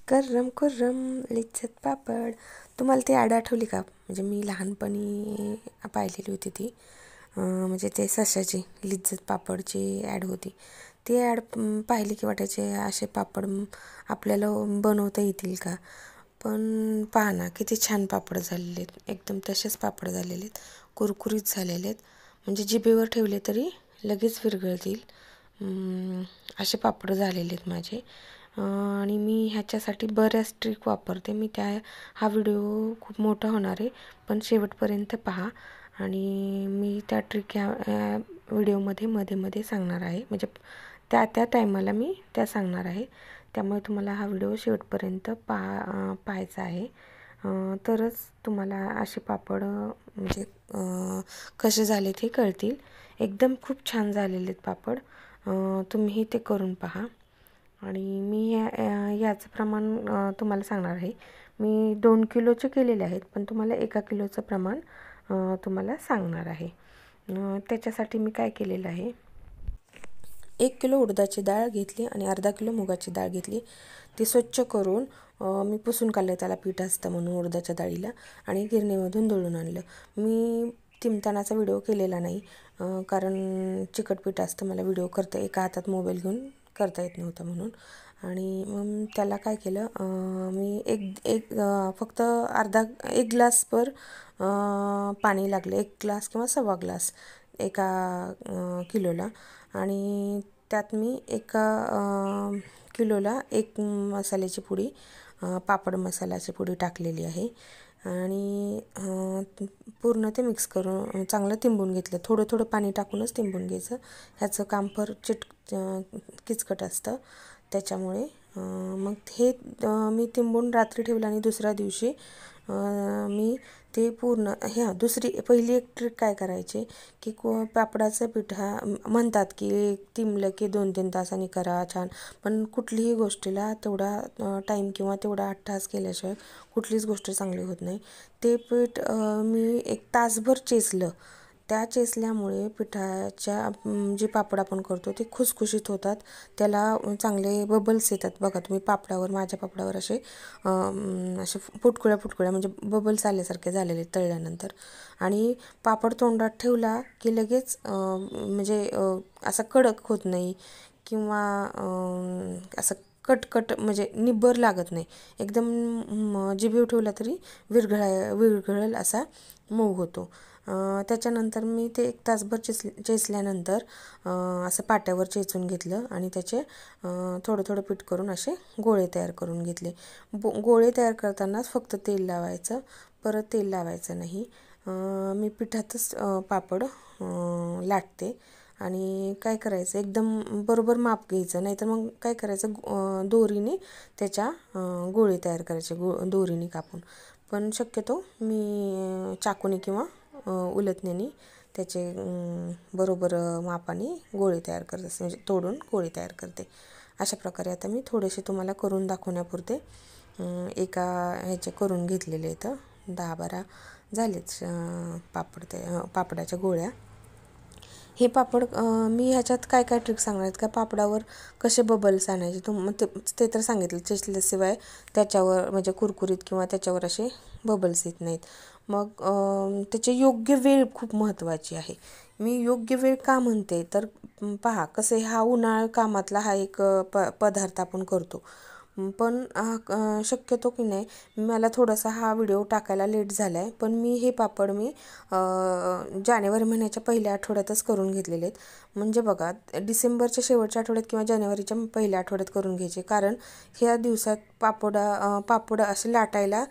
कर्रम कुर्रम लिज्जत पापड. तुम्हाला ती ॲड आठवली का? म्हणजे मी लहानपणी पाहिलेली होती ती. म्हणजे ते सशाची लिज्जत पापडची ॲड होती. ती ॲड पाहिली की वाटायचे असे पापड आपल्याला बनवता येतील का. पण पहा ना, किती छान पापड झालेले आहेत. एकदम तसेच पापड झालेले आहेत, कुरकुरीत झालेले आहेत. म्हणजे जिभेवर ठेवले तरी लगेच विरघळतील असे पापड झालेले आहेत माझे. आणि मी ह्याच्यासाठी बऱ्याच ट्रिक वापरते. हा व्हिडिओ खूप मोठा होणार आहे, पण शेवटपर्यंत पहा. आणि मी त्या ट्रिक ह्या व्हिडिओमध्ये मध्ये सांगणार आहे. म्हणजे त्या टायमाला मी त्या सांगणार आहे. त्यामुळे तुम्हाला हा व्हिडिओ शेवटपर्यंत पाहायचा आहे. तरच तुम्हाला असे पापड म्हणजे कसे झाले ते कळतील. एकदम खूप छान झालेले आहेत पापड. तुम्हीही ते करून पहा. आणि मी याचं प्रमाण तुम्हाला सांगणार आहे. मी 2 किलोचे केलेले आहेत, पण तुम्हाला 1 किलोचं प्रमाण तुम्हाला सांगणार आहे. त्याच्यासाठी मी काय केलेलं आहे, 1 किलो उडदाची डाळ घेतली आणि अर्धा किलो मुगाची डाळ घेतली. ती स्वच्छ करून मी पुसून काढलं, त्याला पीठ असतं म्हणून उडदाच्या डाळीला, आणि गिरणीमधून दळून आणलं. मी तिमतानाचा व्हिडिओ केलेला नाही, कारण चिकट पीठ असतं. मला व्हिडिओ करता एका हातात मोबाईल घेऊन करता येत नव्हतं म्हणून. आणि मग त्याला काय केलं, मी फक्त एक ग्लासभर पाणी लागलं. 1 ग्लास किंवा सव्वा ग्लास एका किलोला. आणि त्यात मी एका किलोला 1 मसाल्याची पुडी, पापड मसाल्याची पुडी टाकलेली आहे. आणि पूर्ण ते मिक्स करून चांगलं तिंबून घेतलं. थोडं थोडं पाणी टाकूनच तिंबून घ्यायचं. ह्याचं काम किचकट असतं त्याच्यामुळे. मग हे मी तिंबून रात्री ठेवलं आणि दुसऱ्या दिवशी मी ते पूर्ण पहिली एक ट्रिक काय करायची की पापडाचं पिठा म्हणतात की तिंबलं की 2-3 तासांनी करा छान. पण कुठलीही गोष्टीला तेवढा टाईम किंवा तेवढा अट्टाहास केल्याशिवाय कुठलीच गोष्ट चांगली होत नाही. ते पीठ मी 1 तासभर चेचलं. त्या चेचल्यामुळे पिठाच्या जे पापड आपण करतो ते खुसखुशीत होतात. त्याला चांगले बबल्स येतात. बघा तुम्ही माझ्या पापडावर असे फुटकुळ्या म्हणजे बबल्स आल्यासारखे झालेले तळल्यानंतर. आणि पापड तोंडात ठेवला की लगेच म्हणजे असा कडक होत नाही किंवा असं कटकट म्हणजे निब्बर लागत नाही. एकदम जिभेवर ठेवला तरी विरघळेल असा मऊ होतो. त्याच्यानंतर मी ते 1 तासभर चेचल्यानंतर असं पाट्यावर चेचून घेतलं आणि त्याचे थोडं पीठ करून असे गोळे तयार करून घेतले. गोळे तयार करतानाच फक्त तेल लावायचं, परत तेल लावायचं नाही. मी पिठातच पापड लाटते. आणि काय करायचं, एकदम बरोबर माप घ्यायचं, नाहीतर मग काय करायचं, दोरीने त्याच्या गोळे तयार करायचे, दोरीने कापून. पण शक्यतो मी चाकूने किंवा उलथण्याने त्याचे बरोबर मापाने गोळे तयार करत असते, म्हणजे तोडून गोळे तयार करते. अशा प्रकारे आता मी थोडेसे तुम्हाला करून दाखवण्यापुरते एका ह्याचे करून घेतलेले आहेत. 10-12 झालेच पापडाच्या गोळ्या. हे पापड मी ह्याच्यात काय ट्रिक सांगणार आहेत का, पापडावर कसे बबल्स आणायचे ते तर सांगितलं. चेचल्याशिवाय त्याच्यावर म्हणजे कुरकुरीत किंवा त्याच्यावर असे बबल्स येत नाहीत. मग त्याचे योग्य वेळ खूप महत्त्वाची आहे. मी योग्य वेळ का म्हणते तर पहा, कसे हा उन्हाळा कामातला हा एक पदार्थ आपण करतो. पण शक्यतो की नाही, मला थोडासा हा व्हिडिओ टाकायला लेट झाला आहे. पण हे पापड मी जानेवारी महिन्याच्या पहिल्या आठवड्यातच करून घेतलेले आहेत. म्हणजे बघा, डिसेंबरच्या शेवटच्या आठवड्यात किंवा जानेवारीच्या पहिल्या आठवड्यात करून घ्यायचे, कारण ह्या दिवसात पापड असे लाटायला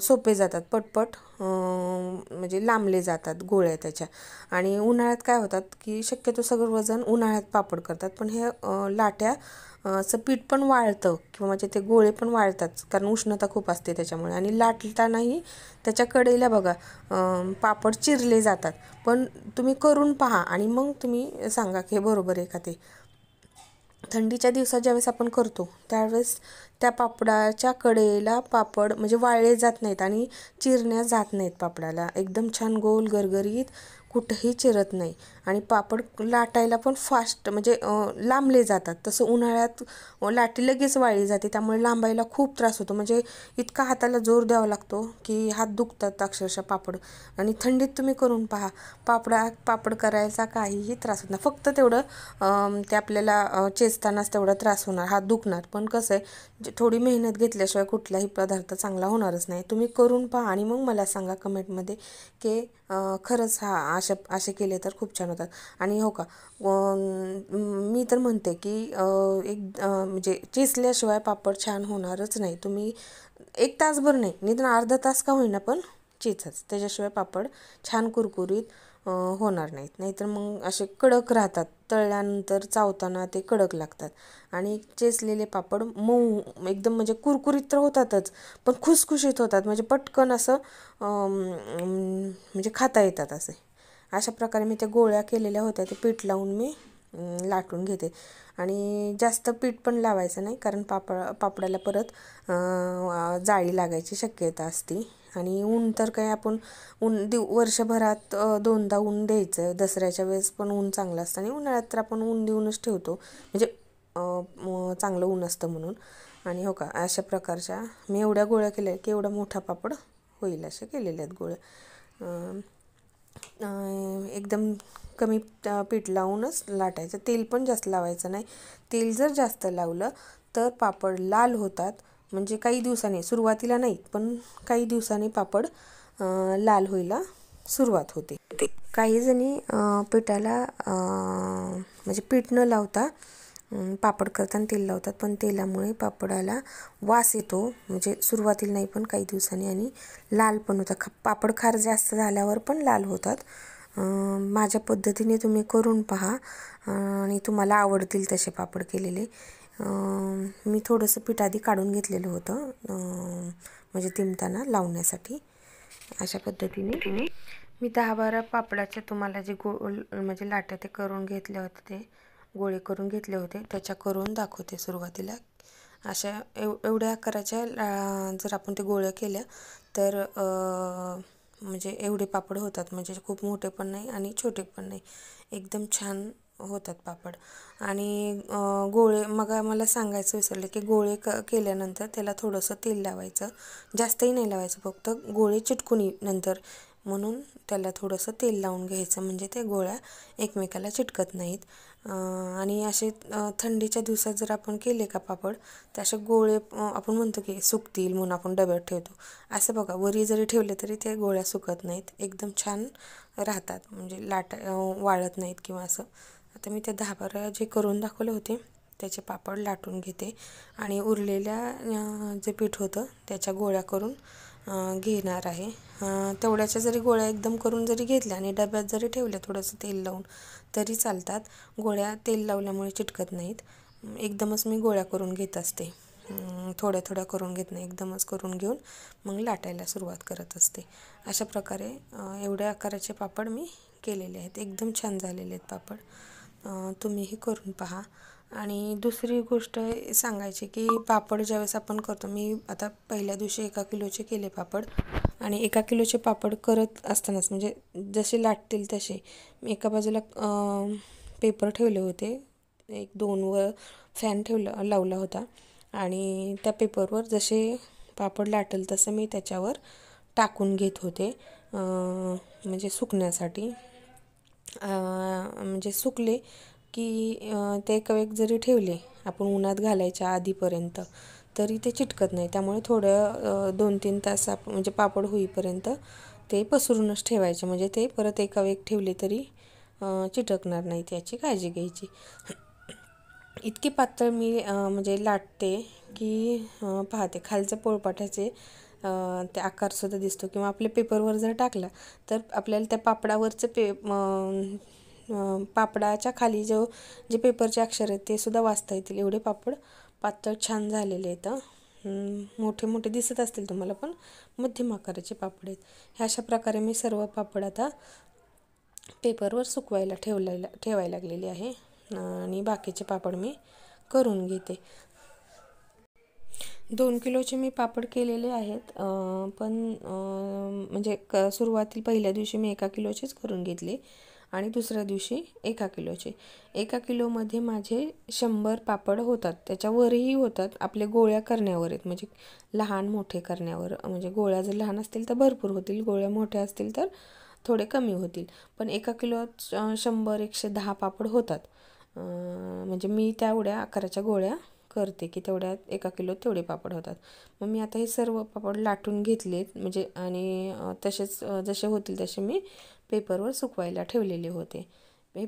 सोपे जातात, पटपट म्हणजे लांबले जातात गोळ्या त्याच्या. आणि उन्हाळ्यात काय होतात की शक्यतो सगळं वजन उन्हाळ्यात पापड करतात, पण हे लाट्या असं पीठ पण वाळतं किंवा म्हणजे ते गोळे पण वाळतात, कारण उष्णता खूप असते त्याच्यामुळे. आणि लाटतानाही त्याच्या कडेला बघा पापड चिरले जातात. पण तुम्ही करून पहा आणि मग तुम्ही सांगा की हे बरोबर आहे का ते. थंडीच्या दिवसात ज्यावेळेस आपण करतो त्यावेळेस त्या पापडाच्या कडेला पापड म्हणजे वाळले जात नाहीत आणि चिरण्या जात नाहीत पापडाला. एकदम छान गोल गरगरीत कुठंही चिरत नाही आणि पापड लाटायला पण फास्ट म्हणजे लांबले जातात. तसं उन्हाळ्यात लाटी लगेच वाळली जाते, त्यामुळे लांबायला खूप त्रास होतो. म्हणजे इतका हाताला जोर द्यावा लागतो की हात दुखतात अक्षरशः पापड. आणि थंडीत तुम्ही करून पहा, पापड करायचा काहीही त्रास होत नाही. फक्त तेवढं ते आपल्याला चेचतानाच तेवढा त्रास होणार, हात दुखणार. पण कसं आहे, थोडी मेहनत घेतल्याशिवाय कुठलाही पदार्थ चांगला होणारच नाही. तुम्ही करून पहा आणि मग मला सांगा कमेंटमध्ये की खरंच असे केले तर खूप छान होतात. आणि हो का, मी तर म्हणते की म्हणजे चेचल्याशिवाय पापड छान होणारच नाही. तुम्ही 1 तासभर नाही, निदान अर्धा तास का होईना पण चेचाच, त्याच्याशिवाय पापड छान कुरकुरीत होणार नाहीत. नाहीतर मग असे कडक राहतात, तळल्यानंतर चावताना ते कडक लागतात. आणि चेचलेले पापड मऊ एकदम म्हणजे कुरकुरीत तर होतातच, पण खुसखुशीत होतात. म्हणजे पटकन असं म्हणजे खाता येतात असे. अशा प्रकारे मी त्या गोळ्या केलेल्या होत्या, ते पीठ लावून मी लाटून घेते. आणि जास्त पीठ पण लावायचं नाही, कारण पापडाला परत जाळी लागायची शक्यता असते. आणि ऊन तर काय आपण वर्षभरात 2दा ऊन द्यायचं. दसऱ्याच्या वेळेस पण ऊन चांगलं असतं आणि उन्हाळ्यात तर आपण ऊन देऊनच ठेवतो, म्हणजे चांगलं ऊन असतं म्हणून. आणि हो का, अशा प्रकारच्या मी एवढ्या गोळ्या केल्या की एवढा मोठा पापड होईल अशा केलेल्या आहेत गोळ्या. एकदम कमी पीठ लावूनच लाटायचं. तेल पण जास्त लावायचं नाही. तेल जर जास्त लावलं तर पापड लाल होतात. म्हणजे काही दिवसांनी, सुरुवातीला नाही पण काही दिवसांनी पापड लाल व्हायला सुरुवात होते. काही जणी पिठाला म्हणजे पीठ न लावता पापड करताना तेल लावतात, पण तेलामुळे पापडाला वास येतो. म्हणजे सुरुवातीला नाही पण काही दिवसांनी, आणि लाल पण होतात. पापड खार जास्त झाल्यावर पण लाल होतात. माझ्या पद्धतीने तुम्ही करून पहा आणि तुम्हाला आवडतील तसे पापड केलेले. मी थोडंसं पीठ आधी काढून घेतलेलं होतं म्हणजे तिंबताना लावण्यासाठी. अशा पद्धतीने मी 10-12 पापडाचे तुम्हाला जे म्हणजे लाट्या ते करून घेतले होते, ते गोळे करून घेतले होते, त्याच्या करून दाखवते सुरुवातीला. अशा एवढ्या आकाराच्या जर आपण ते गोळ्या केल्या तर म्हणजे एवढे पापड होतात. म्हणजे खूप मोठे पण नाही आणि छोटे पण नाही, एकदम छान होतात पापड. आणि गोळे मग मला सांगायचं विसरले की गोळे केल्यानंतर त्याला थोडंसं तेल लावायचं, जास्तही नाही लावायचं, फक्त गोळे चिटकून नंतर, म्हणून त्याला थोडंसं तेल लावून घ्यायचं, म्हणजे ते गोळ्या एकमेकाला चिटकत नाहीत. आणि असे थंडीच्या दिवसात जर आपण केले का पापड, तर असे गोळे आपण म्हणतो की सुकतील म्हणून आपण डब्यात ठेवतो. असं बघा, वरी जरी ठेवले तरी ते गोळ्या सुकत नाहीत, एकदम छान राहतात. म्हणजे वाळत नाहीत किंवा असं. आता मी ते 10-12 जे करून दाखवले होते त्याचे पापड लाटून घेते आणि उरलेल्या जे पीठ होतं त्याच्या गोळ्या करून घेणार आहे. तेवढ्याच्या जरी गोळ्या एकदम करून जरी घेतल्या आणि डब्यात जरी ठेवल्या थोडंसं तेल लावून तरी चालतात. गोळ्या तेल लावल्यामुळे चिटकत नाहीत. एकदमच मी गोळ्या करून घेत असते, थोड्या थोड्या करून घेत नाही, एकदमच करून घेऊन मग लाटायला सुरुवात करत असते. अशा प्रकारे एवढ्या आकाराचे पापड मी केलेले आहेत, एकदम छान झालेले आहेत पापड. तुम्हीही करून पहा. आणि दुसरी गोष्ट सांगायची की पापड ज्यावेळेस आपण करतो, मी आता पहिल्या दिवशी 1 किलोचे केले पापड, आणि 1 किलोचे पापड करत असतानाच म्हणजे जसे लाटतील तसे मी एका बाजूला पेपर ठेवले होते, 1-2 वर फॅन लावला होता, आणि त्या पेपरवर जसे पापड लाटेल तसं मी त्याच्यावर टाकून घेत होते, म्हणजे सुकण्यासाठी. म्हणजे सुकले की ते एक वेळ जरी ठेवले आपण उन्हात घालायच्या आधीपर्यंत तरी ते चिटकत नाही. त्यामुळे थोडं 2-3 तास म्हणजे पापड होईपर्यंत ते पसरूनच ठेवायचे, म्हणजे ते परत एका वेळ ठेवले तरी चिटकणार नाही, याची काळजी घ्यायची. इतकी पातळ मी म्हणजे लाटते की पाहते खालच्या पोळपाटाचे ते आकारसुद्धा दिसतो, किंवा आपल्या पेपरवर जर टाकला तर आपल्याला त्या पापडावरचं पापडाच्या खाली जे पेपरचे अक्षर आहेत ते सुद्धा वाचता येतील, एवढे पापड पातळ छान झालेले आहेत. मोठे मोठे दिसत असतील तुम्हाला, पण मध्यम आकाराचे पापड आहेत. ह्या अशा प्रकारे मी सर्व पापड आता पेपरवर सुकवायला ठेवायला लागलेली आहे, आणि बाकीचे पापड मी करून घेते. 2 किलोचे मी पापड केलेले आहेत. पण म्हणजे सुरुवातीला पहिल्या दिवशी मी 1 किलोचेच करून घेतले आणि दुसऱ्या दिवशी 1 किलोचे. 1 किलोमध्ये माझे 100 पापड होतात. त्याच्यावरही होतात, आपले गोळ्या करण्यावर आहेत, म्हणजे लहान मोठे करण्यावर. म्हणजे गोळ्या जर लहान असतील तर भरपूर होतील, गोळ्या मोठ्या असतील तर थोडे कमी होतील. पण 1 किलोत 100-110 पापड होतात. म्हणजे मी तेवढ्या आकाराच्या गोळ्या करते की तेवढ्या 1 किलोत तेवढे पापड होतात. मग मी आता हे सर्व पापड लाटून घेतलेत, म्हणजे आणि तसेच जसे होतील तसे मी पेपरवर सुकवायला ठेवलेले होते. हे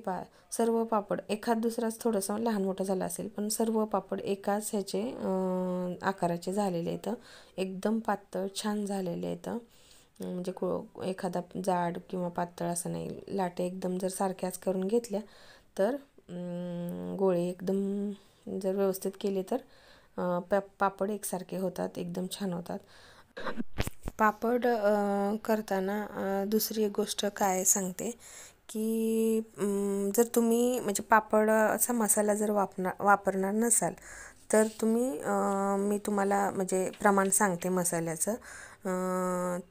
सर्व पापड एखाद दुसराच थोडंसं लहान मोठं झालं असेल, पण सर्व पापड एकाच ह्याचे आकाराचे झालेले आहेत. एकदम पातळ छान झालेले आहेत. म्हणजे एखादा जाड किंवा पातळ असं नाही. लाटे एकदम जर सारख्याच करून घेतल्या तर गोळे एकदम जर व्यवस्थित केले तर पापड एकसारखे होतात, एकदम छान होतात. पापड करताना दुसरी एक गोष्ट काय सांगते की जर तुम्ही म्हणजे पापडाचा मसाला जर वापरणार नसाल तर तुम्ही मी तुम्हाला म्हणजे प्रमाण सांगते मसाल्याचं,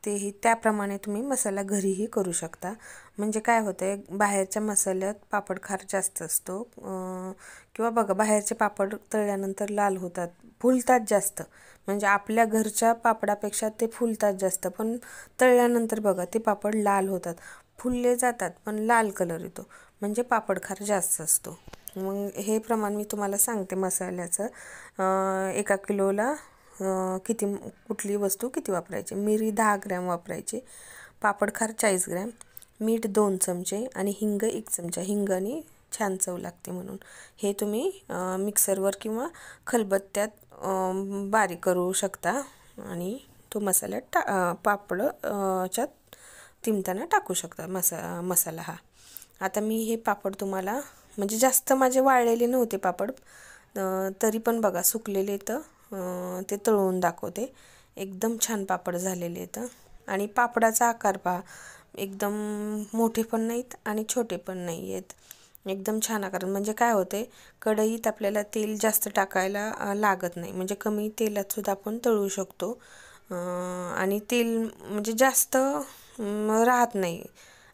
तेही त्याप्रमाणे तुम्ही मसाला घरीही करू शकता. म्हणजे काय होतं आहे, बाहेरच्या मसाल्यात पापड खार जास्त असतो. किंवा बघा, बाहेरचे पापड तळल्यानंतर लाल होतात, फुलतात जास्त. म्हणजे आपल्या घरच्या पापडापेक्षा ते फुलतात जास्त, पण तळल्यानंतर बघा ते पापड लाल होतात. फुलले जातात पण लाल कलर येतो, म्हणजे पापड खार जास्त असतो. मग हे प्रमाण मी तुम्हाला सांगते मसाल्याचं. 1 किलोला कुठली वस्तू किती वापरायची. मिरी 10 ग्रॅम वापरायची, पापड खार 40 ग्रॅम, मीठ 2 चमचे आणि हिंग 1 चमचा. हिंगाने छान चव लागते म्हणून. हे तुम्ही मिक्सरवर किंवा खलबत्त्यात बारीक करू शकता आणि तो मसाल्यात पापडच्यात तिंबताना टाकू शकता मसाला हा. आता मी हे पापड तुम्हाला, म्हणजे जास्त माझे वाळलेले नव्हते पापड, तरी पण बघा सुकलेले तर ते तळून दाखवते. एकदम छान पापड झालेले आहेत. आणि पापडाचा आकार पहा, एकदम मोठे पण नाहीत आणि छोटे पण नाही आहेत, एकदम छान आकार. म्हणजे काय होते, कढईत आपल्याला तेल जास्त टाकायला लागत नाही, म्हणजे कमी तेलात सुद्धा आपण तळू शकतो. आणि तेल म्हणजे जास्त राहत नाही.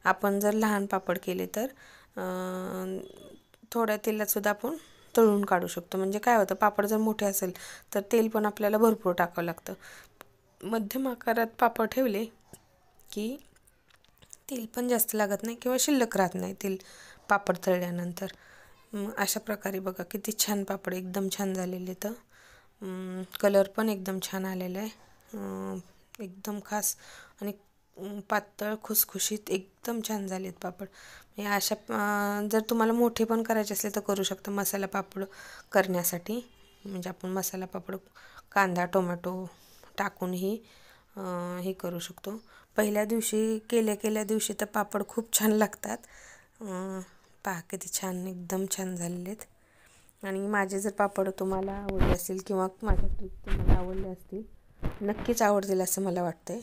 आपण जर लहान पापड केले तर थोड्या तेलात सुद्धा आपण तळून काढू शकतो. म्हणजे काय होतं, पापड जर मोठे असेल तर तेल पण आपल्याला भरपूर टाकावं लागतं. मध्यम आकारात पापड ठेवले की तेल पण जास्त लागत नाही किंवा शिल्लक राहत नाही तेल पापड तळल्यानंतर. अशा प्रकारे बघा किती छान पापड एकदम छान झालेले. तर कलर पण एकदम छान आलेला आहे, एकदम खास आणि पातळ खुसखुशीत एकदम छान झालेत पापड. अशा जर तुम्हाला मोठे पण करायचे असले तर करू शकता मसाला पापड करण्यासाठी. म्हणजे आपण मसाला पापड कांदा टोमॅटो टाकूनही हे करू शकतो. पहिल्या दिवशी केल्या दिवशी तर पापड खूप छान लागतात. पहा किती छान एकदम छान झालेले आहेत. आणि माझे जर पापड तुम्हाला आवडले असतील किंवा माझ्या ट्रिक तुम्हाला आवडल्या असतील, नक्कीच आवडतील असं मला वाटते.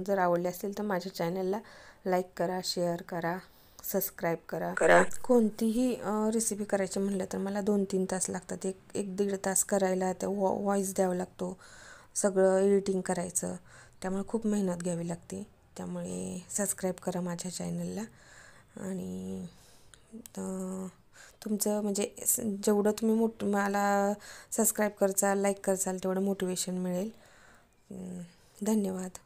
जर आवडले असतील तर माझ्या चॅनलला लाईक करा, शेअर करा, सबस्क्राईब करा. कोणतीही रेसिपी करायची म्हटलं तर मला 2-3 तास लागतात. एक दीड तास करायला त्या व्हॉईस द्यावा लागतो, सगळं एडिटिंग करायचं, त्यामुळे खूप मेहनत घ्यावी लागते. त्यामुळे सबस्क्राईब करा माझ्या चॅनलला. आणि तुमचं म्हणजे जेवढं तुम्ही मला सबस्क्राईब करचाल, लाईक करचाल, तेवढं मोटिवेशन मिळेल. धन्यवाद.